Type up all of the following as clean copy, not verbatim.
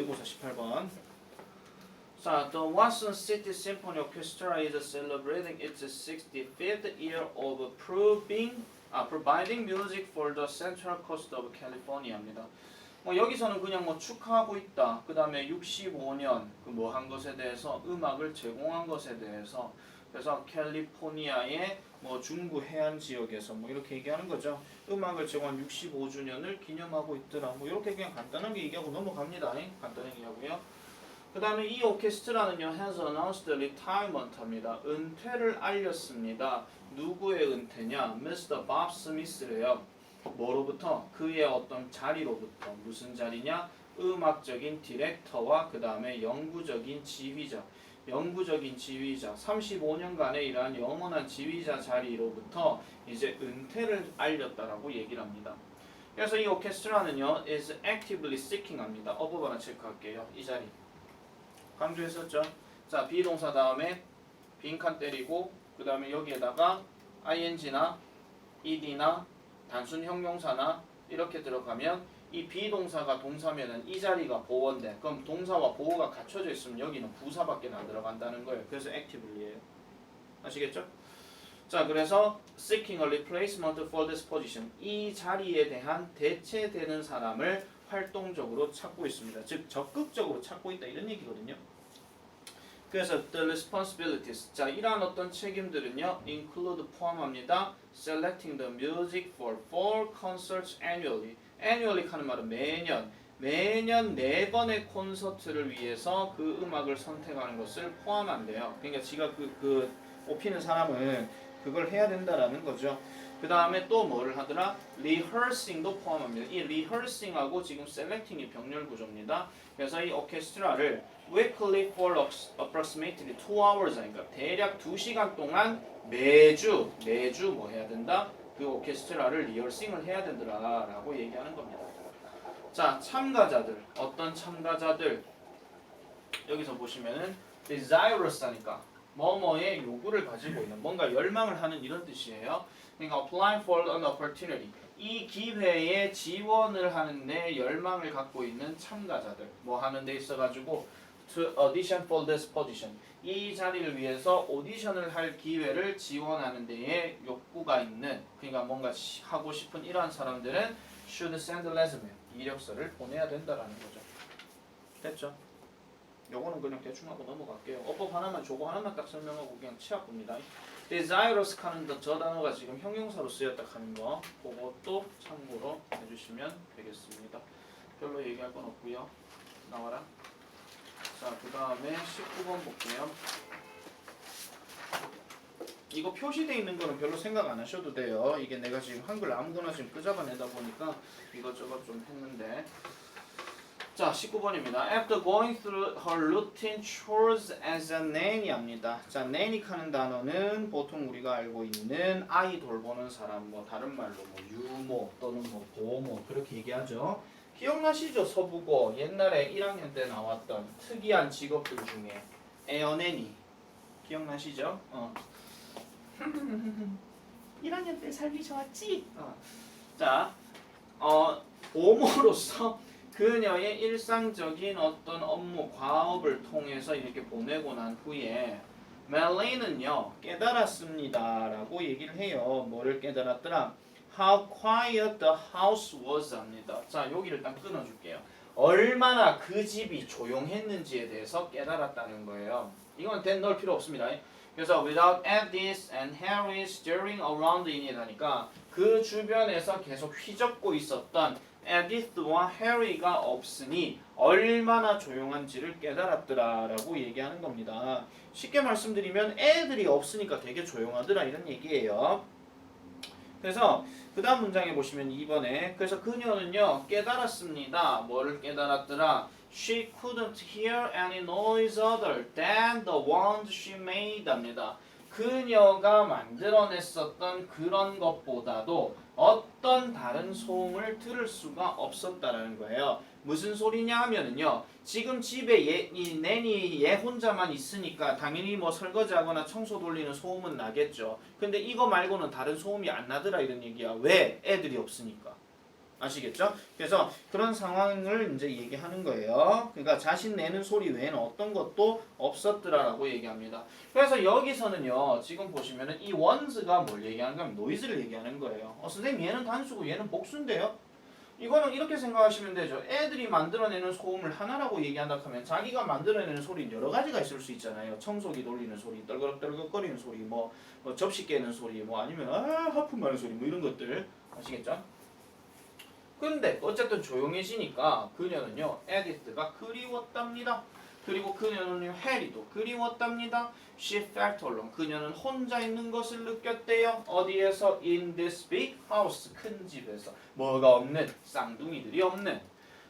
모의고사 18번. 자, the Watson City Symphony Orchestra is celebrating its 65th year of providing music for the Central Coast of California입니다. 여기서는 그냥 축하하고 있다. 그 다음에 65년 그 한 것에 대해서 음악을 제공한 것에 대해서 그래서 캘리포니아의 중부 해안 지역에서 이렇게 얘기하는 거죠. 음악을 제공한 65주년을 기념하고 있더라. 이렇게 그냥 간단하게 얘기하고 넘어갑니다. 간단하게 얘기하고요. 그 다음에 이 오케스트라는요, has announced retirement 합니다. 은퇴를 알렸습니다. 누구의 은퇴냐? Mr. Bob Smith래요. 뭐로부터? 그의 어떤 자리로부터. 무슨 자리냐? 음악적인 디렉터와 그 다음에 영구적인 지휘자. 35년간의 이러한 영원한 지휘자 자리로부터 이제 은퇴를 알렸다라고 얘기를 합니다. 그래서 이 오케스트라는요, is actively seeking 합니다. 어법 하나 체크할게요. 이 자리. 강조했었죠. 자, 비동사 다음에 빈칸 때리고 그 다음에 여기에다가 ing나 ed나 단순 형용사나 이렇게 들어가면 이 비동사가 동사면은 이 자리가 보어인데 그럼 동사와 보어가 갖춰져 있으면 여기는 부사밖에 안 들어간다는 거예요. 그래서 actively예요. 아시겠죠? 자, 그래서 seeking a replacement for this position. 이 자리에 대한 대체되는 사람을 활동적으로 찾고 있습니다. 즉 적극적으로 찾고 있다 이런 얘기거든요. 그래서 the responsibilities. 자, 이러한 어떤 책임들은요, include 포함합니다. Selecting the music for 4 concerts annually. annually 하는 말은 매년 4번의 콘서트를 위해서 그 음악을 선택하는 것을 포함한대요. 그러니까 지가 그 뽑히는 사람은 그걸 해야 된다라는 거죠. 그 다음에 또 뭐를 하더라? rehearsing도 포함합니다. 이 rehearsing하고 지금 selecting이 병렬 구조입니다. 그래서 이 오케스트라를 weekly for approximately 2 hours 하니까 대략 2시간 동안 매주 뭐 해야 된다? 그 오케스트라를 리허싱을 해야 된다라고 얘기하는 겁니다. 자, 참가자들. 어떤 참가자들? 여기서 보시면은 desirous 하니까 뭐뭐의 요구를 가지고 있는 뭔가 열망을 하는 이런 뜻이에요. 그러니까 applying for an opportunity. 이 기회에 지원을 하는데 열망을 갖고 있는 참가자들. 뭐 하는 데 있어가지고 to audition for this position. 이 자리를 위해서 오디션을 할 기회를 지원하는 데에 욕구가 있는 그러니까 뭔가 하고 싶은 이러한 사람들은 should send resume. 이력서를 보내야 된다라는 거죠. 됐죠? 요거는 그냥 대충 하고 넘어갈게요. 어법 하나만 저거 하나만 딱 설명하고 그냥 치아 봅니다. desirous 하는 저 단어가 지금 형용사로 쓰였다 하는 거 그것도 참고로 해주시면 되겠습니다. 별로 얘기할 건 없고요. 나와라. 자, 그 다음에 19번 볼게요. 이거 표시되어 있는 거는 별로 생각 안 하셔도 돼요. 이게 내가 지금 한글 아무거나 지금 끄잡아내다 보니까 이것저것 좀 했는데. 자, 19번입니다. After going through her routine chores as a nanny 합니다. 자, nanny 하는 단어는 보통 우리가 알고 있는 아이 돌보는 사람, 다른 말로 유모 또는 보모 그렇게 얘기하죠. 기억나시죠? 서부고 옛날에 1학년 때 나왔던 특이한 직업들 중에 에어네니 기억나시죠? 1학년 때 살기 좋았지? 자, 보모로서 그녀의 일상적인 어떤 업무, 과업을 통해서 이렇게 보내고 난 후에 멜레이는요 깨달았습니다 라고 얘기를 해요. 뭐를 깨달았더라? How quiet the house was 합니다. 자, 여기를 딱 끊어줄게요. 얼마나 그 집이 조용했는지에 대해서 깨달았다는 거예요. 이건 된 넣을 필요 없습니다. 그래서 without Edith and Harry stirring around in it 하니까 그 주변에서 계속 휘젓고 있었던 에디스와 해리가 없으니 얼마나 조용한지를 깨달았더라 라고 얘기하는 겁니다. 쉽게 말씀드리면 애들이 없으니까 되게 조용하더라 이런 얘기예요. 그래서 그 다음 문장에 보시면 2번에 그래서 그녀는요 깨달았습니다. 뭐를 깨달았더라? She couldn't hear any noise other than the ones she made 합니다. 그녀가 만들어냈었던 그런 것보다도 어떤 다른 소음을 들을 수가 없었다라는 거예요. 무슨 소리냐 하면은요. 지금 집에 이 내니 얘 혼자만 있으니까 당연히 설거지하거나 청소 돌리는 소음은 나겠죠. 근데 이거 말고는 다른 소음이 안 나더라 이런 얘기야. 왜? 애들이 없으니까. 아시겠죠? 그래서 그런 상황을 이제 얘기하는 거예요. 그러니까 자신 내는 소리 외에는 어떤 것도 없었더라라고 얘기합니다. 그래서 여기서는요, 지금 보시면은 이 원즈가 뭘 얘기하는 거면 노이즈를 얘기하는 거예요. 선생님 얘는 단수고 얘는 복수인데요? 이거는 이렇게 생각하시면 되죠. 애들이 만들어내는 소음을 하나라고 얘기한다 하면 자기가 만들어내는 소리는 여러 가지가 있을 수 있잖아요. 청소기 돌리는 소리, 떨그럭거리는 소리, 뭐 접시 깨는 소리, 뭐 아니면 하품 마는 소리, 뭐 이런 것들 아시겠죠? 근데 어쨌든 조용해지니까 그녀는요, 에디스가 그리웠답니다. 그리고 그녀는요, 해리도 그리웠답니다. She felt alone. 그녀는 혼자 있는 것을 느꼈대요. 어디에서? In this big house. 큰 집에서. 뭐가 없는, 쌍둥이들이 없는.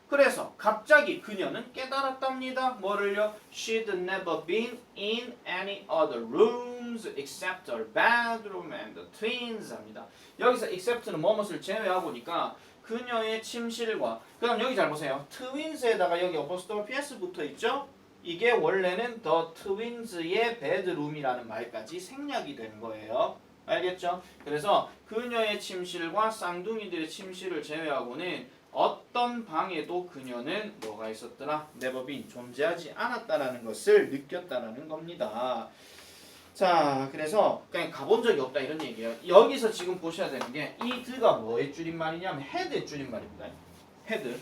그래서 갑자기 그녀는 깨달았답니다. 뭐를요? She'd never been in any other rooms except her bedroom and the twins 합니다. 여기서 except는 뭐뭇을 제외하고니까 그녀의 침실과 그 다음 여기 잘 보세요. 트윈스에다가 여기 어퍼스토피 PS 붙어 있죠? 이게 원래는 더 트윈즈의 베드룸이라는 말까지 생략이 된 거예요. 알겠죠? 그래서 그녀의 침실과 쌍둥이들의 침실을 제외하고는 어떤 방에도 그녀는 뭐가 있었더라? never been, 존재하지 않았다라는 것을 느꼈다라는 겁니다. 자, 그래서 그냥 가본 적이 없다 이런 얘기예요. 여기서 지금 보셔야 되는 게 이 드가 뭐의 줄임말이냐면 헤드의 줄임말입니다. 헤드.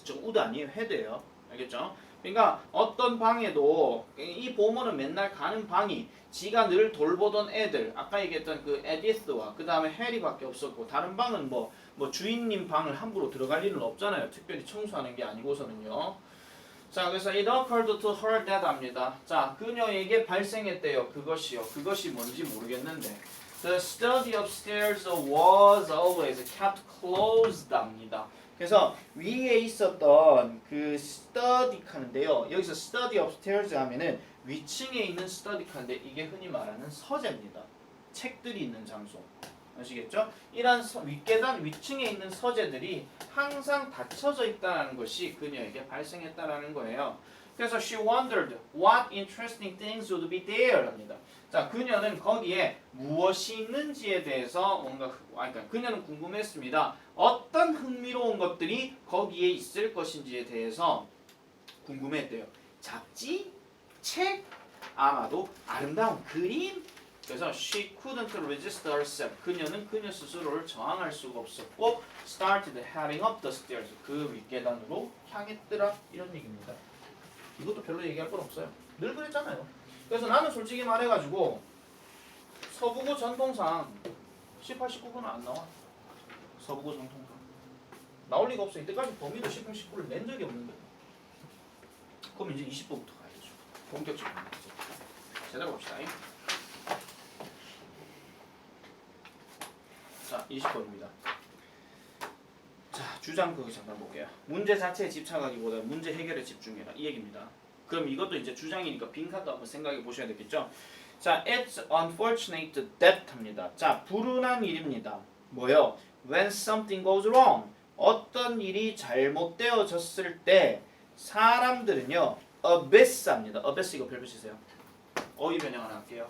저 우드 아니에요. 헤드예요. 알겠죠? 그러니까 어떤 방에도 이 보모는 맨날 가는 방이 지가 늘 돌보던 애들, 아까 얘기했던 그 에디스와 그 다음에 해리밖에 없었고 다른 방은 뭐 주인님 방을 함부로 들어갈 일은 없잖아요. 특별히 청소하는 게 아니고서는요. 자, 그래서 it occurred to her that 합니다. 자, 그녀에게 발생했대요. 그것이 뭔지 모르겠는데 the study upstairs was always kept closed 합니다. 그래서 위에 있었던 그 study 칸인데요. 여기서 study upstairs 하면은 위층에 있는 study 칸인데 이게 흔히 말하는 서재입니다. 책들이 있는 장소. 아시겠죠? 이러한 윗계단 위층에 있는 서재들이 항상 닫혀져 있다는 것이 그녀에게 발생했다라는 거예요. 그래서 she wondered what interesting things would be there 합니다. 자, 그녀는 거기에 무엇이 있는지에 대해서 그러니까 그녀는 궁금했습니다. 어떤 흥미로운 것들이 거기에 있을 것인지에 대해서 궁금했대요. 잡지? 책? 아마도 아름다운 그림? 그래서 she couldn't resist herself. 그녀는 그녀 스스로를 저항할 수가 없었고 started heading up the stairs. 그 윗계단으로 향했더라. 이런 얘기입니다. 이것도 별로 얘기할 건 없어요. 늘 그랬잖아요. 그래서 나는 솔직히 말해가지고 서부고 전통상 18, 19분은 안 나와. 서부고 전통상. 나올 리가 없어. 이때까지 범위도 18, 19를 낸 적이 없는데. 그럼 이제 20번부터 가야죠. 본격적으로. 제대로 봅시다. 자, 20번입니다. 자, 주장 거기 잠깐 볼게요. 문제 자체에 집착하기보다 문제 해결에 집중해라. 이 얘기입니다. 그럼 이것도 이제 주장이니까 빈칸도 한번 생각해 보셔야 되겠죠? 자, it's unfortunate that 합니다. 자, 불운한 일입니다. 뭐요? When something goes wrong. 어떤 일이 잘못되어졌을 때 사람들은요, abyss 합니다. abyss 이거 별표 치세요. 어휘 변형 하나 할게요.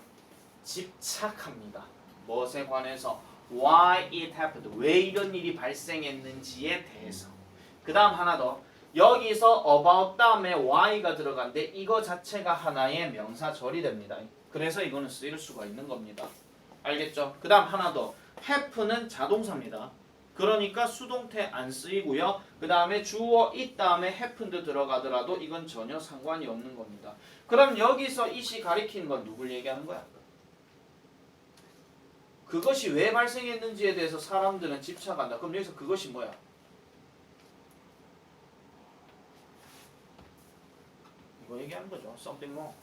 집착합니다. 무엇에 관해서? Why it happened. 왜 이런 일이 발생했는지에 대해서. 그 다음 하나 더. 여기서 about 다음에 why가 들어간데 이거 자체가 하나의 명사절이 됩니다. 그래서 이거는 쓰일 수가 있는 겁니다. 알겠죠? 그 다음 하나 더. happen은 자동사입니다. 그러니까 수동태 안 쓰이고요. 그 다음에 주어 it 다음에 happened 들어가더라도 이건 전혀 상관이 없는 겁니다. 그럼 여기서 it이 가리키는 건 누굴 얘기하는 거야? 그것이 왜 발생했는지에 대해서 사람들은 집착한다. 그럼 여기서 그것이 뭐야? 이거 얘기하는 거죠. something wrong.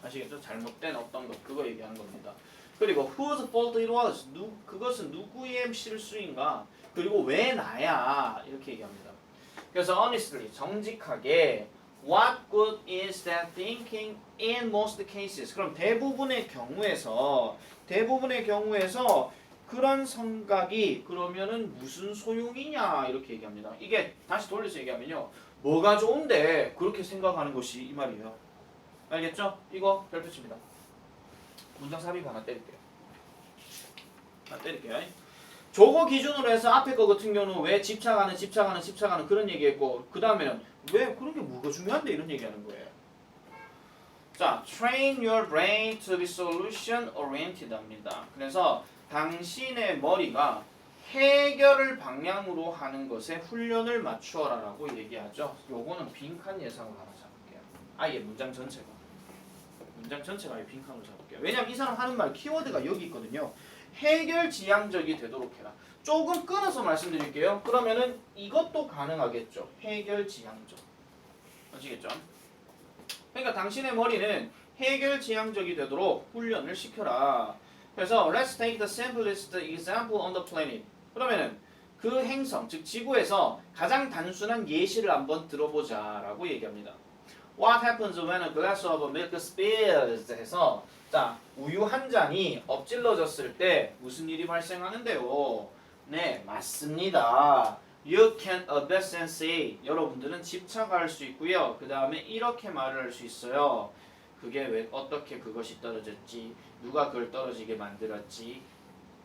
아시겠죠? 잘못된 어떤 것. 그거 얘기하는 겁니다. 그리고 whose fault it was. 그것은 누구의 실수인가? 그리고 왜 나야? 이렇게 얘기합니다. 그래서 honestly, 정직하게 what good is that thinking in most cases. 그럼 대부분의 경우에서 그런 생각이 그러면은 무슨 소용이냐 이렇게 얘기합니다. 이게 다시 돌려서 얘기하면요. 뭐가 좋은데 그렇게 생각하는 것이 이 말이에요. 알겠죠? 이거 별표 칩니다. 문장 삽입 하나 때릴게요. 저거 기준으로 해서 앞에 거 같은 경우는 왜 집착하는 그런 얘기했고 그 다음에는 왜 그런 게 뭐가 중요한데 이런 얘기하는 거예요. 자, train your brain to be solution oriented 합니다. 그래서 당신의 머리가 해결을 방향으로 하는 것에 훈련을 맞추어라라고 얘기하죠. 요거는 빈칸 예상을 하나 잡을게요. 아예 문장 전체가 아예 빈칸으로 잡을게요. 왜냐면 이 사람 하는 말 키워드가 여기 있거든요. 해결지향적이 되도록 해라. 조금 끊어서 말씀드릴게요. 그러면은 이것도 가능하겠죠. 해결지향적. 아시겠죠? 그러니까 당신의 머리는 해결지향적이 되도록 훈련을 시켜라. 그래서 let's take the simplest example on the planet. 그러면은 그 행성, 즉 지구에서 가장 단순한 예시를 한번 들어보자라고 얘기합니다. What happens when a glass of milk spills? 해서 자, 우유 한 잔이 엎질러졌을 때 무슨 일이 발생하는데요? 네, 맞습니다. You can abest and say. 여러분들은 집착할 수 있고요. 그 다음에 이렇게 말을 할 수 있어요. 그게 왜 어떻게 그것이 떨어졌지? 누가 그걸 떨어지게 만들었지?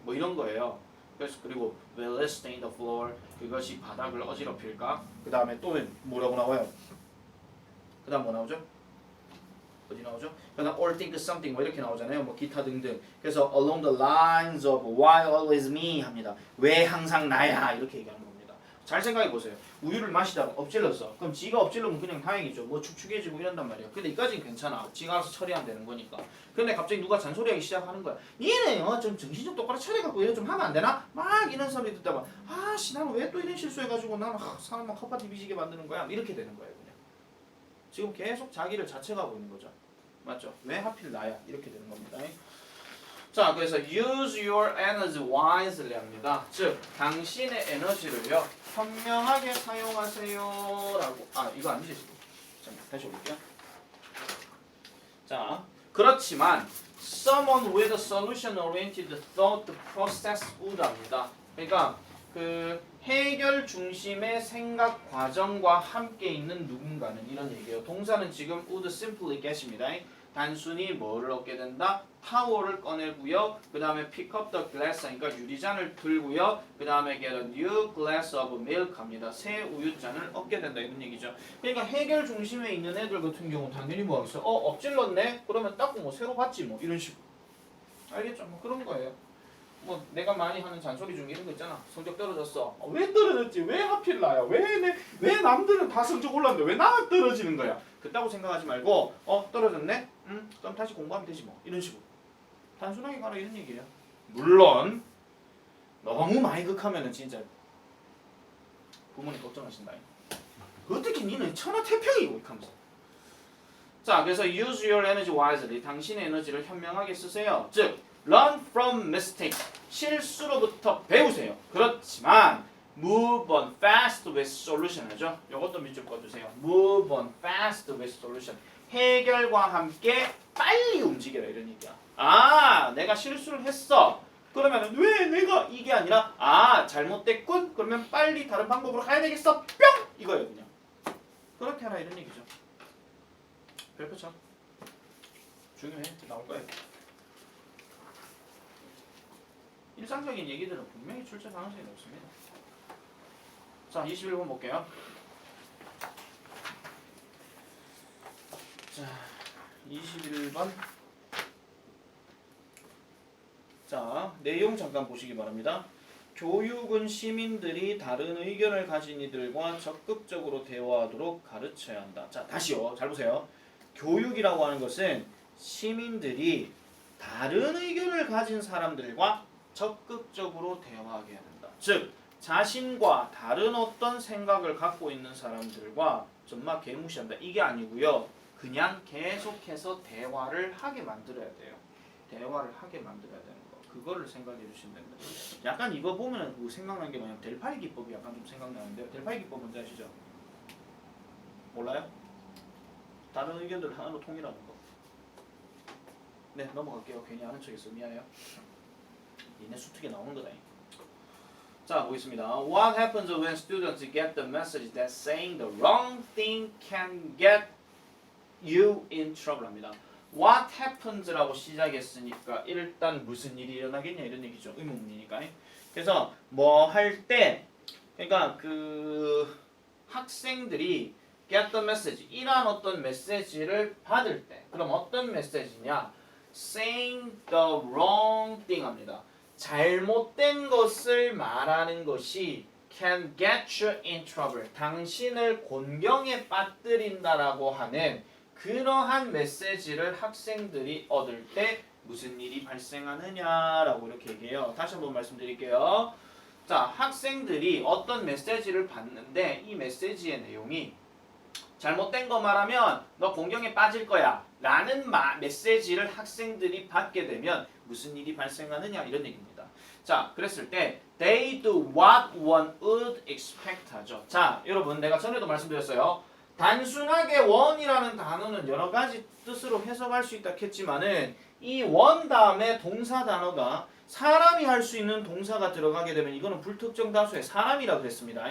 뭐 이런 거예요. 그래서 그리고 will it stain the floor? 그것이 바닥을 어지럽힐까? 그 다음에 또 뭐라고 나와요? 그 다음 뭐 나오죠? 어디 나오죠? 그다음 or think something 뭐 이렇게 나오잖아요. 뭐 기타 등등. 그래서 along the lines of why always me 합니다. 왜 항상 나야 이렇게 얘기하는 겁니다. 잘 생각해 보세요. 우유를 마시다가 엎질렀어. 그럼 지가 엎질르면 그냥 다행이죠. 뭐 축축해지고 이런단 말이야. 근데 이까지는 괜찮아. 지가 알아서 처리하면 되는 거니까. 근데 갑자기 누가 잔소리하기 시작하는 거야. 얘네 좀 정신 좀 똑바로 차려갖고 이래 좀 하면 안 되나? 막 이런 사람이 듣다가 아씨 나는 왜 또 이런 실수해가지고 나는 사람만 컵파티 비지게 만드는 거야. 이렇게 되는 거예요. 그냥. 지금 계속 자기를 자책하고 있는 거죠. 맞죠? 왜 하필 나야? 이렇게 되는 겁니다. 자, 그래서 use your energy wisely 합니다. 즉, 당신의 에너지를요 현명하게 사용하세요라고. 아, 이거 아니지 지금. 잠깐 다시 올릴게요. 자, 그렇지만 someone with a solution-oriented thought process would 합니다. 그러니까 그 해결 중심의 생각 과정과 함께 있는 누군가는 이런 얘기예요. 동사는 지금 would simply get입니다. 단순히 뭐를 얻게 된다? 타월을 꺼내고요. 그 다음에 pick up the glass 하니까 유리잔을 들고요. 그 다음에 get a new glass of milk 합니다. 새 우유잔을 얻게 된다 이런 얘기죠. 그러니까 해결 중심에 있는 애들 같은 경우 당연히 뭐 하겠어요? 엎질렀네? 그러면 닦고 뭐 새로 받지 뭐 이런 식으로. 알겠죠? 뭐 그런 거예요. 뭐 내가 많이 하는 잔소리 중에 이런 거 있잖아. 성적 떨어졌어. 왜 떨어졌지? 왜 하필 나야? 왜 남들은 다 성적 올랐는데 왜 나만 떨어지는 거야? 그따고 생각하지 말고 떨어졌네? 그럼 다시 공부하면 되지 뭐. 이런 식으로. 단순하게 가라 이런 얘기예요. 물론 너무 많이 극하면은 진짜 부모님 걱정하신다. 어떻게 니는 천하태평이고 하면서. 자, 그래서 use your energy wisely. 당신의 에너지를 현명하게 쓰세요. 즉 learn from mistake. 실수로부터 배우세요. 그렇지만 move on fast with solution 하죠. 이것도 밑줄 꺼주세요. move on fast with solution. 해결과 함께 빨리 움직여라 이런 얘기야. 아, 내가 실수를 했어. 그러면 왜 내가 이게 아니라 잘못됐군. 그러면 빨리 다른 방법으로 가야 되겠어. 뿅! 이거예요 그냥. 그렇게 하라 이런 얘기죠. 별표죠. 중요해. 나올 거예요. 일상적인 얘기들은 분명히 출제 가능성이 높습니다. 자, 21번 볼게요. 자, 21번. 자, 내용 잠깐 보시기 바랍니다. 교육은 시민들이 다른 의견을 가진 이들과 적극적으로 대화하도록 가르쳐야 한다. 자, 다시요. 잘 보세요. 교육이라고 하는 것은 시민들이 다른 의견을 가진 사람들과 적극적으로 대화하게 해야 된다. 즉, 자신과 다른 어떤 생각을 갖고 있는 사람들과 정말 개무시한다. 이게 아니고요. 그냥 계속해서 대화를 하게 만들어야 돼요. 대화를 하게 만들어야 되는 거. 그거를 생각해 주시면 됩니다. 약간 이거 보면 그 생각나는 게 뭐냐면 델파이 기법이 약간 좀 생각나는데요. 델파이 기법 뭔지 아시죠? 몰라요? 다른 의견들 하나로 통일하는 거. 네, 넘어갈게요. 괜히 아는 척했어. 미안해요. 얘네 수특에 나오는 거다. 자, 보겠습니다. What happens when students get the message that saying the wrong thing can get you in trouble 합니다. what happens라고 시작했으니까 일단 무슨 일이 일어나겠냐 이런 얘기죠. 의문문이니까. 그래서 뭐 할 때 그러니까 그 학생들이 get the message 이러한 어떤 메시지를 받을 때 그럼 어떤 메시지냐? saying the wrong thing 합니다. 잘못된 것을 말하는 것이 can get you in trouble. 당신을 곤경에 빠뜨린다라고 하는 그러한 메시지를 학생들이 얻을 때 무슨 일이 발생하느냐라고 이렇게 얘기해요. 다시 한번 말씀드릴게요. 자, 학생들이 어떤 메시지를 받는데 이 메시지의 내용이 잘못된 거 말하면 너 공경에 빠질 거야 라는 메시지를 학생들이 받게 되면 무슨 일이 발생하느냐 이런 얘기입니다. 자, 그랬을 때 they do what one would expect 하죠. 자, 여러분 내가 전에도 말씀드렸어요. 단순하게 one이라는 단어는 여러 가지 뜻으로 해석할 수 있다 했지만은 이 one 다음에 동사 단어가 사람이 할 수 있는 동사가 들어가게 되면 이거는 불특정 다수의 사람이라고 그랬습니다.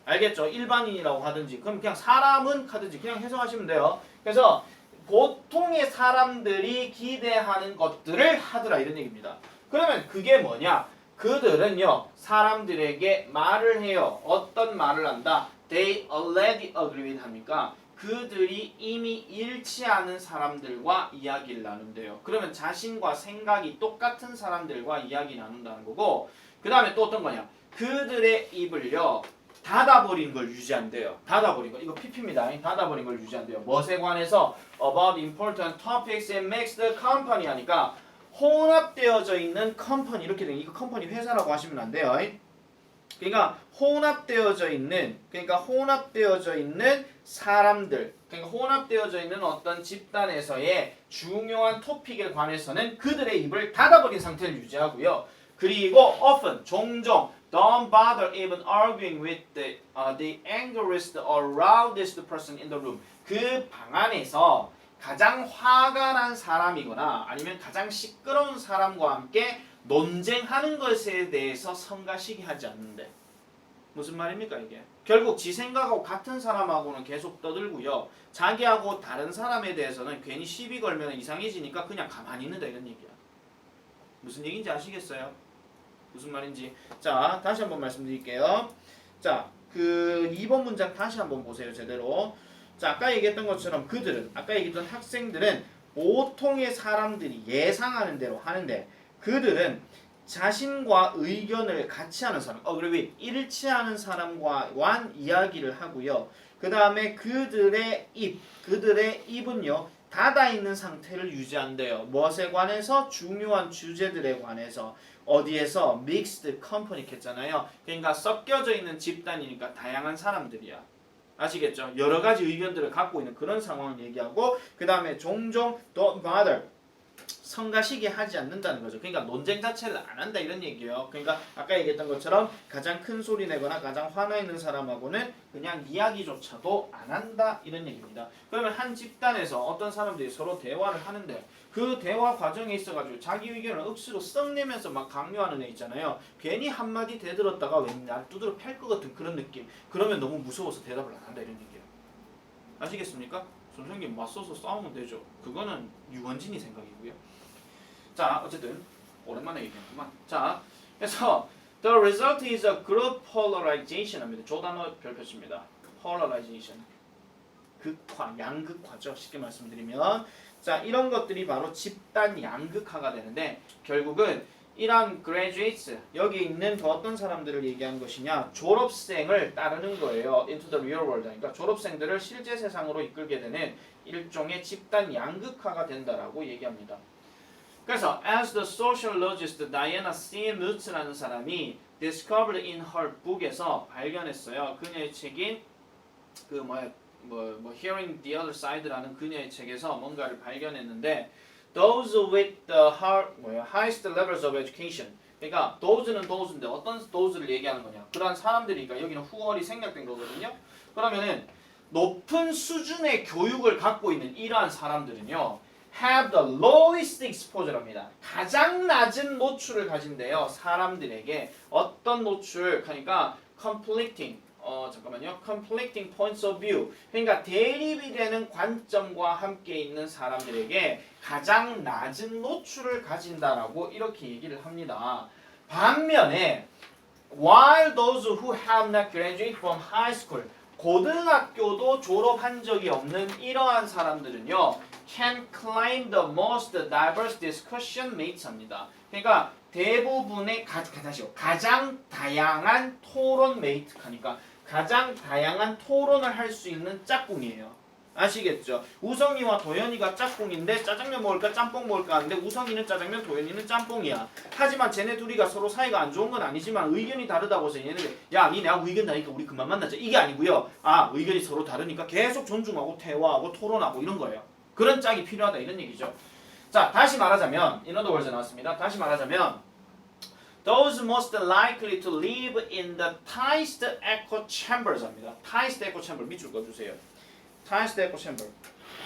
알겠죠? 일반인이라고 하든지 그럼 그냥 사람은 하든지 그냥 해석하시면 돼요. 그래서 보통의 사람들이 기대하는 것들을 하더라 이런 얘기입니다. 그러면 그게 뭐냐? 그들은요 사람들에게 말을 해요. 어떤 말을 한다? They already agree with 합니까? 그들이 이미 일치하는 사람들과 이야기를 나눈대요. 그러면 자신과 생각이 똑같은 사람들과 이야기 나눈다는 거고 그 다음에 또 어떤 거냐? 그들의 입을요 닫아버린 걸 유지한대요. 닫아버린 거. 이거 PP입니다. 닫아버린 걸 유지한대요. 멋에 관해서 about important topics and makes the company 하니까 혼합되어져 있는 컴퍼니 이렇게 되는 이거 컴퍼니 회사라고 하시면 안 돼요. 그러니까 혼합되어져 있는 사람들 그러니까 혼합되어져 있는 어떤 집단에서의 중요한 토픽에 관해서는 그들의 입을 닫아버린 상태를 유지하고요. 그리고 often 종종 don't bother even arguing with the angriest or loudest person in the room. 그 방 안에서 가장 화가 난 사람이거나 아니면 가장 시끄러운 사람과 함께 논쟁하는 것에 대해서 성가시게 하지 않는데 무슨 말입니까 이게? 결국 지 생각하고 같은 사람하고는 계속 떠들고요. 자기하고 다른 사람에 대해서는 괜히 시비 걸면 이상해지니까 그냥 가만히 있는다 이런 얘기야. 무슨 얘기인지 아시겠어요? 무슨 말인지. 자, 다시 한번 말씀드릴게요. 자, 그 2번 문장 다시 한번 보세요. 제대로. 자, 아까 얘기했던 것처럼 그들은 아까 얘기했던 학생들은 보통의 사람들이 예상하는 대로 하는데 그들은 자신과 의견을 같이 하는 사람, 그리고 일치하는 사람과 이야기를 하고요. 그 다음에 그들의 입은요 닫아 있는 상태를 유지한대요. 무엇에 관해서? 중요한 주제들에 관해서. 어디에서? mixed company 했잖아요. 그러니까 섞여져 있는 집단이니까 다양한 사람들이야. 아시겠죠? 여러 가지 의견들을 갖고 있는 그런 상황을 얘기하고 그 다음에 종종 don't bother 성가시게 하지 않는다는 거죠. 그러니까 논쟁 자체를 안 한다 이런 얘기예요. 그러니까 아까 얘기했던 것처럼 가장 큰 소리 내거나 가장 화나 있는 사람하고는 그냥 이야기조차도 안 한다 이런 얘기입니다. 그러면 한 집단에서 어떤 사람들이 서로 대화를 하는데 그 대화 과정에 있어가지고 자기 의견을 억지로 썩내면서 막 강요하는 애 있잖아요. 괜히 한마디 대들었다가 왠지 날 두드러 팰 것 같은 그런 느낌. 그러면 너무 무서워서 대답을 안 한다 이런 얘기예요. 아시겠습니까? 선생님 맞서서 싸우면 되죠. 그거는 유원진이 생각이고요. 자, 어쨌든 오랜만에 얘기했구만. 자, 그래서 the result is a group polarization 합니다. 조단어 별표입니다. polarization. 극화, 양극화죠. 쉽게 말씀드리면. 자, 이런 것들이 바로 집단 양극화가 되는데 결국은 이런 graduates, 여기 있는 그 어떤 사람들을 얘기한 것이냐? 졸업생을 따르는 거예요. into the real world. 그러니까 졸업생들을 실제 세상으로 이끌게 되는 일종의 집단 양극화가 된다라고 얘기합니다. 그래서 as the sociologist Diana C. Moots라는 사람이 discovered in her book에서 발견했어요. 그녀의 책인 그 Hearing the Other Side라는 그녀의 책에서 뭔가를 발견했는데 those with the highest levels of education. 그러니까 those는 those인데 어떤 those를 얘기하는 거냐? 그러한 사람들이니까 여기는 who어이 생략된 거거든요. 그러면은 높은 수준의 교육을 갖고 있는 이러한 사람들은요. have the lowest exposure랍니다. 가장 낮은 노출을 가진대요. 사람들에게 어떤 노출? 그러니까 conflicting, 잠깐만요. conflicting points of view. 그러니까 대립이 되는 관점과 함께 있는 사람들에게 가장 낮은 노출을 가진다라고 이렇게 얘기를 합니다. 반면에 while those who have not graduated from high school 고등학교도 졸업한 적이 없는 이러한 사람들은요 can claim the most diverse discussion mates 합니다. 그러니까 대부분의 가장 다양한 토론 메이트 하니까 가장 다양한 토론을 할 수 있는 짝꿍이에요. 아시겠죠? 우성이와 도연이가 짝꿍인데 짜장면 먹을까 짬뽕 먹을까 하는데 우성이는 짜장면, 도연이는 짬뽕이야. 하지만 쟤네 둘이가 서로 사이가 안 좋은 건 아니지만 의견이 다르다고 해서 얘네들 야, 니 내가 의견 다니까 우리 그만 만나자. 이게 아니고요. 아, 의견이 서로 다르니까 계속 존중하고 대화하고 토론하고 이런 거예요. 그런 짝이 필요하다 이런 얘기죠. 자, 다시 말하자면 in other words 나왔습니다. 다시 말하자면 those most likely to live in the tightest echo chambers 합니다. tightest echo chamber 밑줄 꺼주세요. tightest echo chamber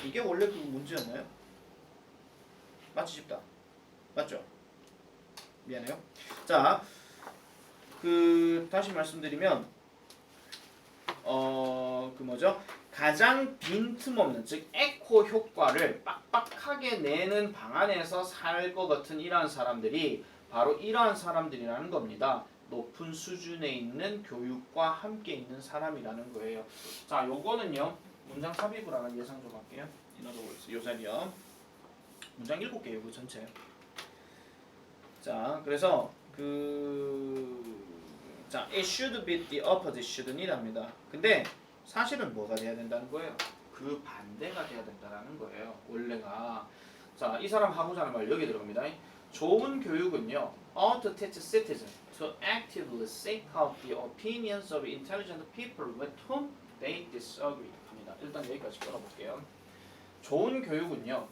이게 원래 그 문제였나요? 맞지 싶다. 맞죠? 미안해요. 자, 다시 말씀드리면 그 뭐죠? 가장 빈틈없는 즉 에코 효과를 빡빡하게 내는 방 안에서 살 것 같은 이러한 사람들이 바로 이러한 사람들이라는 겁니다. 높은 수준에 있는 교육과 함께 있는 사람이라는 거예요. 자, 요거는요. 문장 삽입을 하는 예상 좀 할게요. 요 자리요. 문장 7개예요. 그 전체. 자, 그래서 자, it should be the opposite shouldn't 합니다. 근데 사실은 뭐가 돼야 된다는 거예요? 그 반대가 돼야 된다는 거예요. 원래가. 자, 이 사람 하고자 하는 말 여기 들어갑니다. 좋은 교육은요. ought to teach citizens to actively seek out the opinions of intelligent people with whom they disagree 합니다. 일단 여기까지 끊어볼게요. 좋은 교육은요.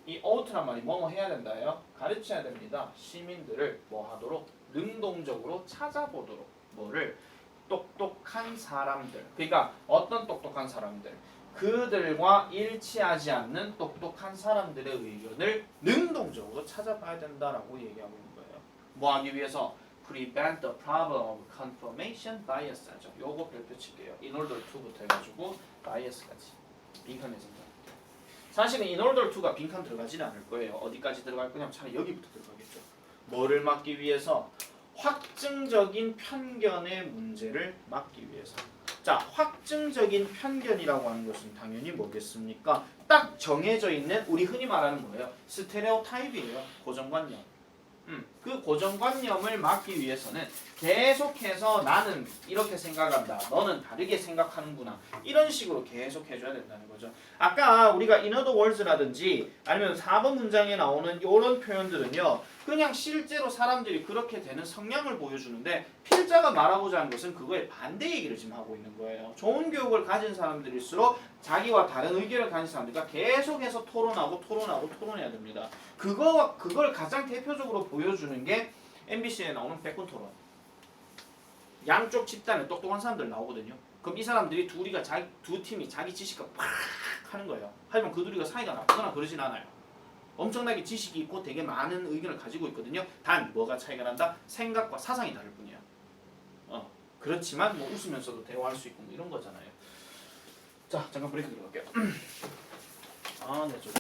이 ought란 말이 뭐뭐 해야 된다요? 가르쳐야 됩니다. 시민들을 뭐 하도록? 능동적으로 찾아보도록. 뭐를? 똑똑한 사람들. 그러니까 어떤 똑똑한 사람들? 그들과 일치하지 않는 똑똑한 사람들의 의견을 능동적으로 찾아봐야 된다라고 얘기하고 있는 거예요. 뭐 하기 위해서? prevent the problem of confirmation bias 하죠. 요거 별표 칠게요. in order to부터 해가지고 bias까지. 빈칸에서. 사실은 in order to가 빈칸 들어가지는 않을 거예요. 어디까지 들어갈 거냐면 차라리 여기부터 들어가겠죠. 뭐를 막기 위해서? 확증적인 편견의 문제를 막기 위해서. 자, 확증적인 편견이라고 하는 것은 당연히 뭐겠습니까? 딱 정해져 있는 우리 흔히 말하는 뭐예요? 스테레오타입이에요. 고정관념. 그 고정관념을 막기 위해서는 계속해서 나는 이렇게 생각한다. 너는 다르게 생각하는구나. 이런 식으로 계속 해줘야 된다는 거죠. 아까 우리가 in other words라든지 아니면 4번 문장에 나오는 이런 표현들은요. 그냥 실제로 사람들이 그렇게 되는 성향을 보여주는데 필자가 말하고자 하는 것은 그거에 반대 얘기를 지금 하고 있는 거예요. 좋은 교육을 가진 사람들일수록 자기와 다른 의견을 가진 사람들과 계속해서 토론해야 됩니다. 그걸 가장 대표적으로 보여주는 게 MBC에 나오는 백분 토론. 양쪽 집단에 똑똑한 사람들 나오거든요. 그럼 이 사람들이 두 팀이 자기 지식과 팍 하는 거예요. 하지만 그 둘이가 사이가 나쁘거나 그러진 않아요. 엄청나게 지식이 있고 되게 많은 의견을 가지고 있거든요. 단 뭐가 차이가 난다? 생각과 사상이 다를 뿐이야. 그렇지만 뭐 웃으면서도 대화할 수 있고 뭐 이런 거잖아요. 자, 잠깐 브레이크 들어갈게요. 네,